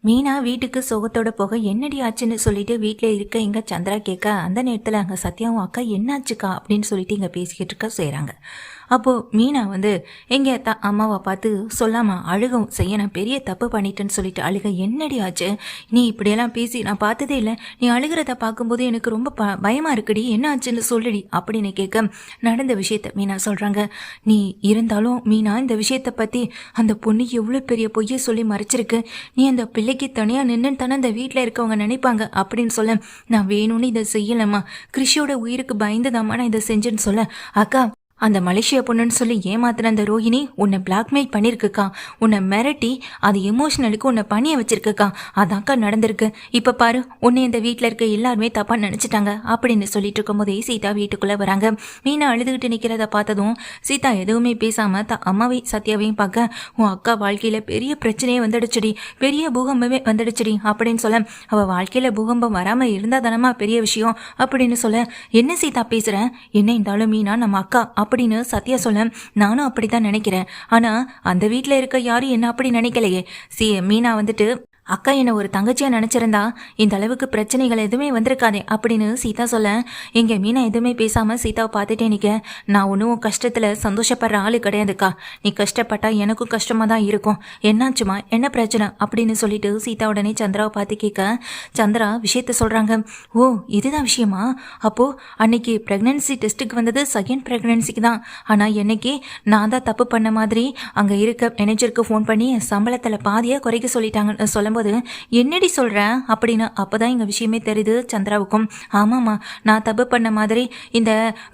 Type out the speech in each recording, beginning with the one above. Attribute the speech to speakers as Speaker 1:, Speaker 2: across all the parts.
Speaker 1: மீனா வீட்டுக்கு சோகத்தோட போக என்னடி ஆச்சுன்னு சொல்லிட்டு வீட்டில் இருக்க இங்க சந்திரா கேட்க அந்த நேரத்தில் அங்கே சத்யாவும் அக்கா என்னாச்சுக்கா அப்படின்னு சொல்லிட்டு இங்கே பேசிக்கிட்டு இருக்க செய்கிறாங்க. அப்போது மீனா எங்கே அம்மாவை பார்த்து சொல்லாமல் அழுகவும் செய்ய நான் பெரிய தப்பு பண்ணிட்டேன்னு சொல்லிட்டு அழுக. என்னடி ஆச்சு, நீ இப்படியெல்லாம் பேசி நான் பார்த்ததே இல்லை, நீ அழுகிறத பார்க்கும்போது எனக்கு ரொம்ப பயமாக இருக்குடி, என்ன ஆச்சுன்னு சொல்லுடி அப்படின்னு கேட்க நடந்த விஷயத்த மீனா சொல்கிறாங்க. நீ இருந்தாலும் மீனா இந்த விஷயத்தை பற்றி அந்த பொண்ணு எவ்வளோ பெரிய பொய்யை சொல்லி மறைச்சிருக்கு, நீ அந்த பிள்ளைக்கு தனியாக நின்றுன்னு தானே அந்த வீட்டில் இருக்கவங்க நினைப்பாங்க அப்படின்னு சொல்ல, நான் வேணும்னு இதை செய்யலம்மா, கிருஷியோட உயிருக்கு பயந்துதாம்மா நான் இதை செஞ்சேன்னு சொல்ல, அக்கா அந்த மலேசியா பொண்ணுன்னு சொல்லி ஏமாத்தின அந்த ரோஹிணி உன்னை பிளாக்மெயில் பண்ணியிருக்குக்கா, உன்னை மிரட்டி அது எமோஷனலுக்கு உன்னை பணிய வச்சிருக்குக்கா, அதாக்கா நடந்திருக்கு. இப்போ பாரு உன்னை இந்த வீட்டில் இருக்க எல்லாருமே தப்பாக நினச்சிட்டாங்க அப்படின்னு சொல்லிட்டு இருக்கும்போதே சீதா வீட்டுக்குள்ளே வராங்க. மீனா அழுதுகிட்டு நிற்கிறத பார்த்ததும் சீதா எதுவுமே பேசாமல் அம்மாவை சத்யாவையும் பார்க்க, உன் அக்கா வாழ்க்கையில் பெரிய பிரச்சனையே வந்துடுச்சுடி, பெரிய பூகம்பமே வந்துடுச்சுடி அப்படின்னு சொல்ல, அவள் வாழ்க்கையில் பூகம்பம் வராமல் இருந்தால் தானம்மா பெரிய விஷயம் அப்படின்னு சொல்ல, என்ன சீதா பேசுகிறேன், என்ன இருந்தாலும் மீனா நம்ம அக்கா அப்படின்னு சத்யா சொல்ல, நானும் அப்படித்தான் நினைக்கிறேன், ஆனா அந்த வீட்டில் இருக்க யாரும் என்ன அப்படி நினைக்கலையே. மீனா அக்கா என்னை ஒரு தங்கச்சியாக நினச்சிருந்தா இந்த அளவுக்கு பிரச்சனைகள் எதுவுமே வந்திருக்காதே அப்படின்னு சீதா சொல்ல, இங்கே மீனா எதுவுமே பேசாமல் சீதாவை பார்த்துட்டே நிற்க, நான் ஒன்றும் கஷ்டத்தில் சந்தோஷப்படுற ஆளு கிடையாதுக்கா, நீ கஷ்டப்பட்டா எனக்கும் கஷ்டமாக தான் இருக்கும், என்னாச்சுமா என்ன பிரச்சனை அப்படின்னு சொல்லிட்டு சீதா உடனே சந்திராவை பார்த்து கேட்க, சந்திரா விஷயத்த சொல்கிறாங்க. ஓ இதுதான் விஷயமா, அப்போது அன்னைக்கு ப்ரெக்னன்சி டெஸ்ட்டுக்கு வந்தது செகண்ட் ப்ரெக்னன்சிக்கு தான், ஆனால் என்னைக்கு நான் தான் தப்பு பண்ண மாதிரி அங்கே இருக்க மேனேஜருக்கு ஃபோன் பண்ணி சம்பளத்தில் பாதியாக குறைக்க சொல்லிட்டாங்கன்னு சொல்ல போது, என்னடி சொல்கிறேன் அப்படின்னு அப்போதான் எங்கள் விஷயமே தெரியுது சந்திராவுக்கும். ஆமாம்மா நான் தப்பு பண்ண மாதிரி இந்த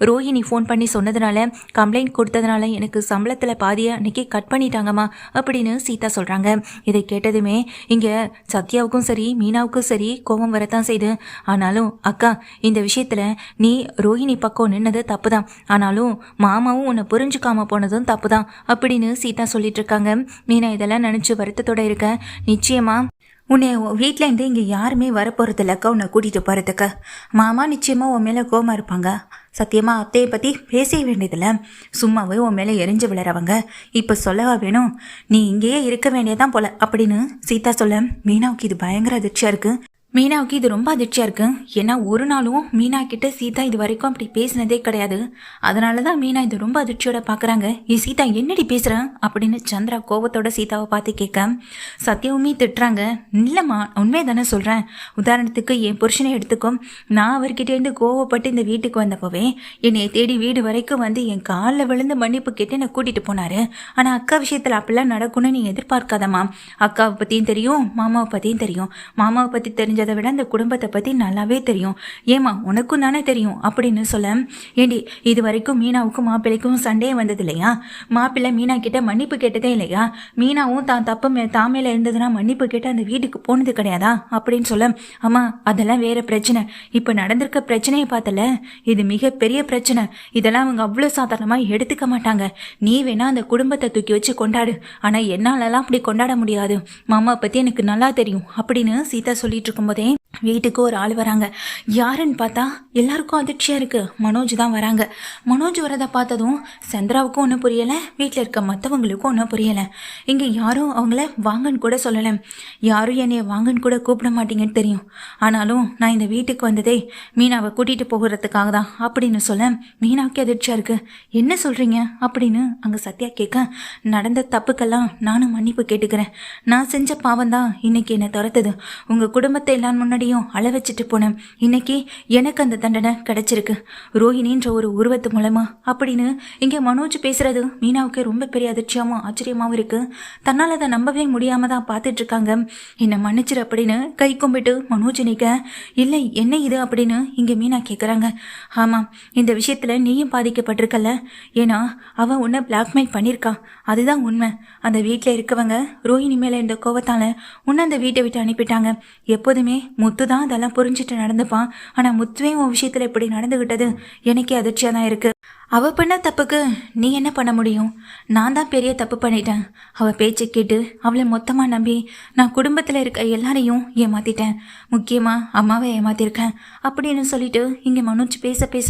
Speaker 1: ரோஹிணி ஃபோன் பண்ணி சொன்னதுனால கம்ப்ளைண்ட் கொடுத்ததுனால எனக்கு சம்பளத்தில் பாதியை அன்னைக்கு கட் பண்ணிட்டாங்கம்மா அப்படின்னு சீதா சொல்கிறாங்க. இதை கேட்டதுமே இங்கே சத்யாவுக்கும் சரி மீனாவுக்கும் சரி கோபம் வரத்தான் செய்யுது. ஆனாலும் அக்கா இந்த விஷயத்தில் நீ ரோஹிணி பக்கம் நின்னது தப்பு தான், ஆனாலும் மாமாவும் உன்னை புரிஞ்சுக்காம போனதும் தப்பு தான் அப்படின்னு சீதா சொல்லிட்டு இருக்காங்க. மீனா இதெல்லாம் நினச்சி வருத்தத்தோடு இருக்க, நிச்சயமா உன்னை வீட்டில் இருந்து இங்கே யாருமே வரப்போகிறது இல்லைக்கா, உன்னை கூட்டிகிட்டு போகிறதுக்கு மாமா நிச்சயமாக உன் மேலே கோபமாக இருப்பாங்க, சத்தியமாக அத்தையை பற்றி பேச வேண்டியதில்லை, சும்மாவே உன் மேலே எரிஞ்சு விளைறவங்க இப்போ சொல்லவா வேணும், நீ இங்கேயே இருக்க வேண்டியதான் போல அப்படின்னு சீதா சொல்ல, மீனாவுக்கு இது பயங்கர அதிர்ச்சியாக இருக்குது. மீனாவுக்கு இது ரொம்ப அதிர்ச்சியாக இருக்கு. ஏன்னா ஒரு நாளும் மீனா கிட்ட சீதா இது வரைக்கும் அப்படி பேசினதே கிடையாது. அதனால தான் மீனா இது ரொம்ப அதிர்ச்சியோட பார்க்குறாங்க. சீதா என்னடி பேசுகிறேன் அப்படின்னு சந்திரா கோபத்தோட சீதாவை பார்த்து கேட்க, சத்யாவுமே திட்டுறாங்க. இல்லைம்மா உண்மையை தானே சொல்கிறேன், உதாரணத்துக்கு என் புருஷனை எடுத்துக்கும், நான் அவர்கிட்டேருந்து கோவப்பட்டு இந்த வீட்டுக்கு வந்தப்போவே என்னை தேடி வீடு வரைக்கும் வந்து என் காலில் விழுந்து மன்னிப்பு கேட்டு என்னை கூட்டிகிட்டு போனார். ஆனால் அக்கா விஷயத்தில் அப்படிலாம் நடக்கும்னு நீ எதிர்பார்க்காதம்மா, அக்காவை பற்றியும் தெரியும் மாமாவை பற்றியும் தெரியும், மாமாவை பற்றி தெரிஞ்ச அதை விட அந்த குடும்பத்தை பற்றி நல்லாவே தெரியும், ஏமா உனக்கும் தானே தெரியும் அப்படின்னு சொல்ல, ஏண்டி இது வரைக்கும் மீனாவுக்கும் மாப்பிள்ளைக்கும் சண்டையே வந்தது இல்லையா, மாப்பிள்ளை மீனா கிட்ட மன்னிப்பு கேட்டதே இல்லையா, மீனாவும் தான் தப்பு தாமையில இருந்ததுன்னா மன்னிப்பு கேட்டு அந்த வீட்டுக்கு போனது கிடையாதா அப்படின்னு சொல்ல, அம்மா அதெல்லாம் வேற பிரச்சனை, இப்போ நடந்திருக்க பிரச்சனையை பார்த்தல இது மிகப்பெரிய பிரச்சனை, இதெல்லாம் அவங்க அவ்வளோ சாதாரணமாக எடுத்துக்க மாட்டாங்க, நீ வேணா அந்த குடும்பத்தை தூக்கி வச்சு கொண்டாடு, ஆனால் என்னாலலாம் அப்படி கொண்டாட முடியாது, மாமா பற்றி எனக்கு நல்லா தெரியும் அப்படின்னு சீதா சொல்லிட்டு இருக்கும்போது வீட்டுக்கு ஒரு ஆள் வராங்க. யாருன்னு பார்த்தா எல்லாருக்கும் அதிர்ச்சியாக இருக்குது. மனோஜ் தான் வராங்க. மனோஜ் வரதை பார்த்ததும் சந்திராவுக்கும் ஒன்றும் புரியலை, வீட்டில் இருக்க மற்றவங்களுக்கும் ஒன்றும் புரியலை. இங்கே யாரும் அவங்கள வாங்கன்னு கூட சொல்லலை, யாரும் என்னைய வாங்கன்னு கூட கூப்பிட மாட்டீங்கன்னு தெரியும், ஆனாலும் நான் இந்த வீட்டுக்கு வந்ததே மீனாவை கூட்டிகிட்டு போகிறதுக்காக தான் அப்படின்னு சொல்ல, மீனாவுக்கு அதிர்ச்சியாக இருக்குது. என்ன சொல்கிறீங்க அப்படின்னு அங்கே சத்யா கேட்க, நடந்த தப்புக்கெல்லாம் நானும் மன்னிப்பு கேட்டுக்கிறேன், நான் செஞ்ச பாவம் தான் இன்னைக்கு என்னை துரத்துது, உங்கள் குடும்பத்தை எல்லாம் முன்னாடியும் அள வச்சுட்டு போனேன், இன்னைக்கு எனக்கு அந்த தண்டனை கிடைச்சிருக்கு ரோஹிணின்ற ஒரு உருவத்து மூலமா அப்படின்னு இங்கே மனோஜ் பேசுறது மீனாவுக்கு ரொம்ப பெரிய அதிர்ச்சியாகவும் ஆச்சரியமாகவும் இருக்கு. தன்னால் அதை நம்பவே முடியாம தான் பார்த்துட்டு இருக்காங்க. என்னை மன்னிச்சிரு அப்படின்னு கை கும்பிட்டு மனோஜ் நிற்க, இல்லை என்ன இது அப்படின்னு இங்கே மீனா கேட்குறாங்க. ஆமாம் இந்த விஷயத்தில் நீயும் பாதிக்கப்பட்டிருக்கல, ஏன்னா அவன் உன்னை பிளாக்மெயில் பண்ணியிருக்கான், அதுதான் உண்மை. அந்த வீட்டில் இருக்கவங்க ரோஹிணி மேலே இருந்த கோவத்தால் உன்னை அந்த வீட்டை விட்டு அனுப்பிட்டாங்க. எப்போதுமே முத்து தான் அதெல்லாம் புரிஞ்சுட்டு நடந்துப்பான், ஆனால் முத்துவே உன் விஷயத்தில் இப்படி நடந்துக்கிட்டது எனக்கே அதிர்ச்சியாக தான் இருக்குது. அவ பண்ண தப்புக்கு நீ என்ன பண்ண முடியும்? நான் தான் பெரிய தப்பு பண்ணிட்டேன். அவ பேச்சை கேட்டு அவளை மொத்தமாக நம்பி நான் குடும்பத்தில் இருக்க எல்லாரையும் ஏமாத்திட்டேன். முக்கியமாக அம்மாவை ஏமாத்திருக்கேன் அப்படின்னு சொல்லிட்டு இங்கே மனோஜ் பேச பேச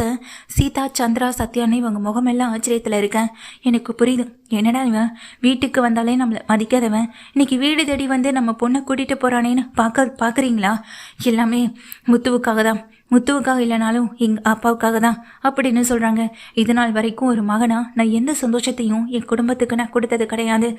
Speaker 1: சீதா, சந்திரா, சத்யான்னு இவங்க முகமெல்லாம் ஆச்சரியத்தில் இருக்கேன். எனக்கு புரியுது, என்னடா இவன் வீட்டுக்கு வந்தாலே நம்மளை மதிக்காதவன் இன்னைக்கு வீடு தேடி வந்து நம்ம பொண்ணை கூட்டிகிட்டு போகிறானேன்னு பார்க்குறீங்களா? எல்லாமே முத்துவுக்காக தான். முத்துவுக்காக இல்லைனாலும் எங்கள் அப்பாவுக்காக தான் அப்படின்னு சொல்கிறாங்க. இதனால் வரைக்கும் ஒரு மகனா நான் எந்த சந்தோஷத்தையும் என் குடும்பத்துக்கு நான் கொடுத்தது கிடையாது.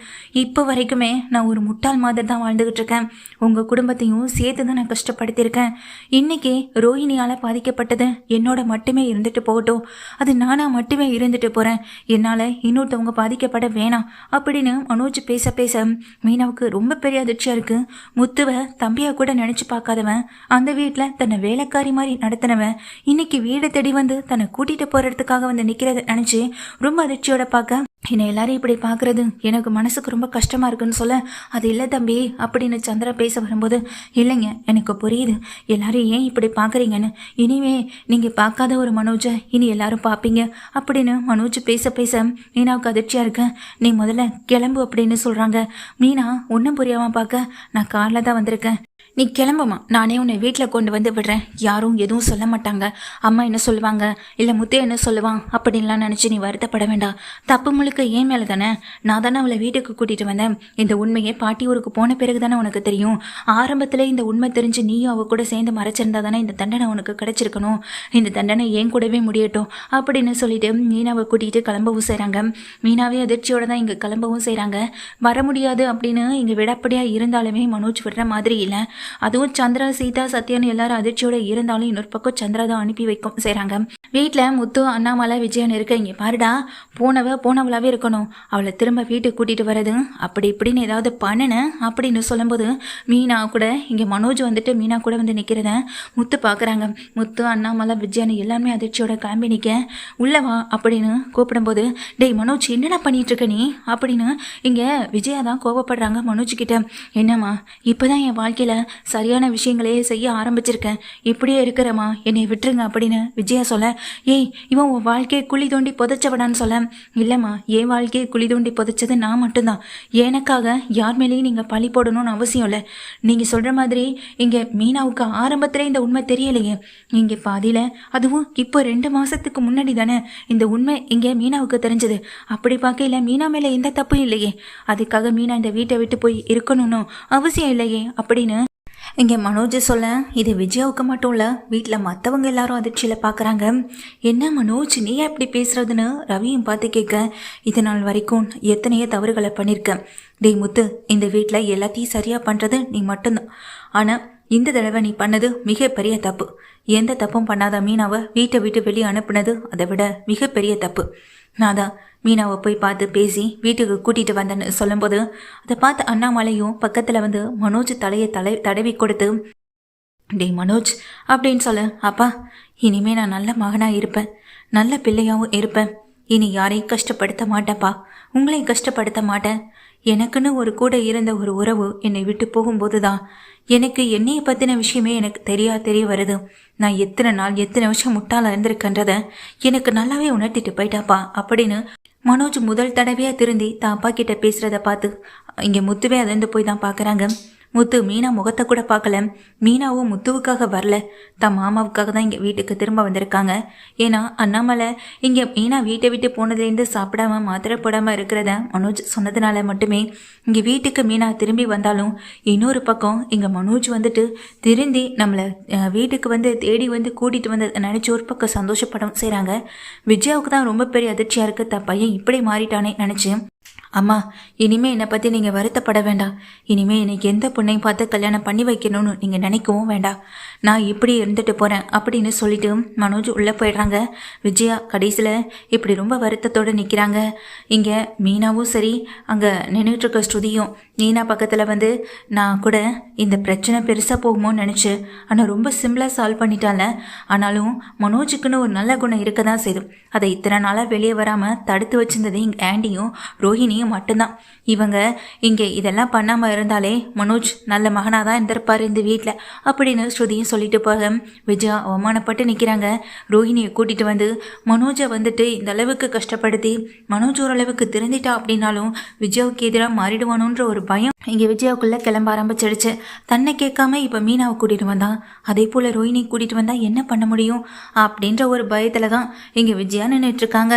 Speaker 1: இப்போ வரைக்குமே நான் ஒரு முட்டாள் மாதிரி தான் வாழ்ந்துக்கிட்டு இருக்கேன். உங்கள் குடும்பத்தையும் சேர்த்து தான் நான் கஷ்டப்படுத்தியிருக்கேன். இன்றைக்கி ரோஹிணியால் பாதிக்கப்பட்டது என்னோட மட்டுமே இருந்துட்டு போகட்டும், அது நானாக மட்டுமே இருந்துட்டு போகிறேன். என்னால் இன்னொருத்தவங்க பாதிக்கப்பட வேணாம் அப்படின்னு மனோஜ் பேச பேச மீனாவுக்கு ரொம்ப பெரிய அதிர்ச்சியாக இருக்குது. முத்துவை தம்பியாக கூட நினச்சி பார்க்காதவன், அந்த வீட்டில் தன்னை வேலைக்காரி மாதிரி நடத்தினவன், இன்னைக்கு வீடு தேடி வந்து தன்னை கூட்டிட்டு போறதுக்காக வந்து நிக்கிறத நினைச்சு ரொம்ப அதிர்ச்சியோட பார்க்க, என்னை எல்லாரும் இப்படி பார்க்கறது எனக்கு மனசுக்கு ரொம்ப கஷ்டமா இருக்குன்னு சொல்ல, அது இல்லை தம்பி அப்படின்னு சந்திரா பேச வரும்போது, இல்லைங்க எனக்கு புரியுது எல்லாரும் ஏன் இப்படி பார்க்குறீங்கன்னு. இனிமே நீங்கள் பார்க்காத ஒரு மனோஜை இனி எல்லாரும் பார்ப்பீங்க அப்படின்னு மனோஜ் பேச பேச மீனாவுக்கு அதிர்ச்சியாக இருக்க, நீ முதல்ல கிளம்பு அப்படின்னு சொல்கிறாங்க. மீனா ஒன்றும் புரியாமல் பார்க்க, நான் காரில் தான் வந்திருக்கேன், நீ கிளம்புமா, நானே உன்னை வீட்டில் கொண்டு வந்து விடுறேன், யாரும் எதுவும் சொல்ல மாட்டாங்க, அம்மா என்ன சொல்லுவாங்க இல்லை முத்தே என்ன சொல்லுவான் அப்படின்லாம் நினச்சி நீ வருத்தப்பட வேண்டாம். தப்பு முழுக்க ஏன் மேலே தானே, நான் தானே அவளை வீட்டுக்கு கூட்டிகிட்டு வந்தேன். இந்த உண்மையை பாட்டி ஊருக்கு போன பிறகு தானே உனக்கு தெரியும். ஆரம்பத்தில் இந்த உண்மை தெரிஞ்சு நீயும் அவ கூட சேர்ந்து மறைச்சிருந்தா தானே இந்த தண்டனை உனக்கு கிடைச்சிருக்கணும். இந்த தண்டனை ஏன் கூடவே முடியட்டும் அப்படின்னு சொல்லிட்டு மீனாவை கூட்டிகிட்டு கிளம்பவும் செய்கிறாங்க. மீனாவே அதிர்ச்சியோடு தான் இங்கே கிளம்பவும் செய்கிறாங்க. வர முடியாது அப்படின்னு இங்கே விடப்படியாக இருந்தாலுமே மனோஜ் விடுற மாதிரி இல்லை. அதுவும் சந்திரா, சீதா, சத்யான்னு எல்லாரும் அதிர்ச்சியோட இருந்தாலும் இன்னொரு பக்கம் சந்திரா தான் அனுப்பி வைக்கும் செய்கிறாங்க. வீட்டில் முத்து, அண்ணாமலை, விஜயன் இருக்க, இங்கே பாருடா, போனவளாவே இருக்கணும், அவளை திரும்ப வீட்டுக்கு கூட்டிகிட்டு வர்றது அப்படி இப்படின்னு ஏதாவது பண்ணினேன் அப்படின்னு சொல்லும்போது மீனா கூட இங்கே மனோஜ் வந்துட்டு மீனா கூட வந்து நிற்கிறத முத்து பார்க்குறாங்க. முத்து, அண்ணாமலை, விஜயன் எல்லாருமே அதிர்ச்சியோட கிளம்பி நிற்க, உள்ளவா அப்படின்னு கூப்பிடும்போது, டேய் மனோஜ் என்னடா பண்ணிட்டு இருக்க நீ அப்படின்னு இங்கே விஜயா தான் கோபப்படுறாங்க மனோஜ் கிட்ட. என்னம்மா, இப்போதான் என் வாழ்க்கையில் சரியான விஷயங்களே செய்ய ஆரம்பிச்சிருக்கேன், இப்படியே இருக்கிறம்மா, என்னை விட்டுருங்க அப்படின்னு விஜயா சொல்ல, ஏய் இவன் உன் வாழ்க்கையை குழி தோண்டி புதைச்சவடான்னு சொல்ல, இல்லைம்மா என் வாழ்க்கையை குழி தோண்டி புதைச்சது நான் மட்டும்தான், எனக்காக யார் மேலேயும் நீங்கள் பழி போடணும்னு அவசியம் இல்லை. நீங்கள் சொல்கிற மாதிரி இங்கே மீனாவுக்கு ஆரம்பத்தில் இந்த உண்மை தெரியலையே, இங்கே பாதியில், அதுவும் இப்போ 2 மாதத்துக்கு முன்னாடி தானே இந்த உண்மை இங்கே மீனாவுக்கு தெரிஞ்சது. அப்படி பார்க்கல மீனா மேலே எந்த தப்பும் இல்லையே, அதுக்காக மீனா இந்த வீட்டை விட்டு போய் இருக்கணும்னு அவசியம் இல்லையே அப்படின்னு இங்கே மனோஜ் சொல்ல, இது விஜயாவுக்கு மட்டும் இல்லை, வீட்டில் மற்றவங்க எல்லாரும் அதிர்ச்சியில் பார்க்குறாங்க. என்ன மனோஜ் நீ எப்படி பேசுகிறதுன்னு ரவியும் பார்த்து கேட்க, இது நாள் வரைக்கும் எத்தனையோ தவறுகளை பண்ணியிருக்கேன். டேய் முத்து, இந்த வீட்டில் எல்லாத்தையும் சரியாக பண்ணுறது நீ மட்டும்தான். ஆனால் இந்த தடவை நீ பண்ணது மிகப்பெரிய தப்பு. எந்த தப்பும் பண்ணாத மீனாவை வீட்டை விட்டு வெளியே அனுப்புனது அதை விட மிகப்பெரிய தப்பு. நான் தான் மீனாவை போய் பார்த்து பேசி வீட்டுக்கு கூட்டிகிட்டு வந்தேன்னு சொல்லும்போது அதை பார்த்து அண்ணாமலையும் பக்கத்தில் வந்து மனோஜ் தலையை தடவி கொடுத்து, டே மனோஜ் அப்படின்னு சொல்ல, அப்பா இனிமேல் நான் நல்ல மகனாக இருப்பேன், நல்ல பிள்ளையாகவும் இருப்பேன், இனி யாரையும் கஷ்டப்படுத்த மாட்டேன்ப்பா, உங்களையும் கஷ்டப்படுத்த மாட்டேன். எனக்குன்னு ஒரு கூட இருந்த ஒரு உறவு என்னை விட்டு போகும்போது தான் எனக்கு என்னையை பற்றின விஷயமே எனக்கு தெரிய வருது. நான் எத்தனை நாள் எத்தனை வருஷம் முட்டாளாக இருந்திருக்கன்றதை எனக்கு நல்லாவே உணர்த்திட்டு போயிட்டாப்பா அப்படின்னு மனோஜ் முதல் தடவையாக திருந்தி தான் அப்பா கிட்ட பேசுகிறத பார்த்து இங்கே முத்துவே அதிர்ந்து போய் தான் பார்க்குறாங்க. முத்து மீனா முகத்தை கூட பார்க்கல. மீனாவும் முத்துவுக்காக வரல, தன் மாமாவுக்காக தான் இங்கே வீட்டுக்கு திரும்ப வந்திருக்காங்க. ஏன்னா அண்ணாமலை இங்கே மீனா வீட்டை விட்டு போனதுலேருந்து சாப்பிடாம மாத்திரை போடாமல் இருக்கிறத மனோஜ் சொன்னதுனால மட்டுமே இங்கே வீட்டுக்கு மீனா திரும்பி வந்தாலும், இன்னொரு பக்கம் இங்கே மனோஜ் வந்துட்டு திருந்தி நம்மளை வீட்டுக்கு வந்து தேடி வந்து கூட்டிகிட்டு வந்து நினச்சி ஒரு பக்கம் சந்தோஷப்படவும் செய்கிறாங்க. விஜயாவுக்கு தான் ரொம்ப பெரிய அதிர்ச்சியாக இருக்குது, தன் பையன் இப்படி மாறிட்டானே நினச்சி. அம்மா இனிமே என்னை பற்றி நீங்கள் வருத்தப்பட வேண்டாம், இனிமேல் எனக்கு எந்த பொண்ணையும் பார்த்து கல்யாணம் பண்ணி வைக்கணும்னு நீங்கள் நினைக்கவும் வேண்டாம், நான் இப்படி இருந்துட்டு போகிறேன் அப்படின்னு சொல்லிட்டு மனோஜ் உள்ளே போயிடுறாங்க. விஜயா கடைசியில் இப்படி ரொம்ப வருத்தத்தோடு நிற்கிறாங்க. இங்கே மீனாவும் சரி, அங்கே நின்றுட்டுருக்க ஸ்ருதியும் மீனா பக்கத்தில் வந்து, நான் கூட இந்த பிரச்சனை பெருசாக போகுமோன்னு நினச்சி ஆனால் ரொம்ப சிம்பிளாக சால்வ் பண்ணிட்டால, ஆனாலும் மனோஜுக்குன்னு ஒரு நல்ல குணம் இருக்க தான் செய்யும், அதை இத்தனை நாளாக வெளியே வராமல் தடுத்து வச்சிருந்தது எங்கள் ஆண்டியும் ரோஹிணியும் மட்டும்தான். இவங்க இங்கே இதெல்லாம் பண்ணாமல் இருந்தாலே மனோஜ் நல்ல மகனாக தான் இருந்திருப்பார் இந்த வீட்டில் அப்படின்னு ஸ்ருதியும் சொல்லிட்டு போக விஜயா அவமானப்பட்டு நிற்கிறாங்க. ரோஹிணியை கூட்டிகிட்டு வந்து மனோஜை வந்துட்டு இந்த அளவுக்கு கஷ்டப்படுத்தி மனோஜ் ஓரளவுக்கு திருந்திட்டா அப்படின்னாலும் விஜயாவுக்கு எதிராக மாறிடுவானோன்ற ஒரு பயம் இங்கே விஜயாவுக்குள்ளே கிளம்ப ஆரம்பிச்சிடுச்சு. தன்னை கேட்காம இப்போ மீனாவை கூட்டிகிட்டு வந்தான், அதே போல் ரோஹிணி கூட்டிகிட்டு வந்தால் என்ன பண்ண முடியும் அப்படின்ற ஒரு பயத்தில் தான் இங்கே விஜயா நின்றுட்டுருக்காங்க.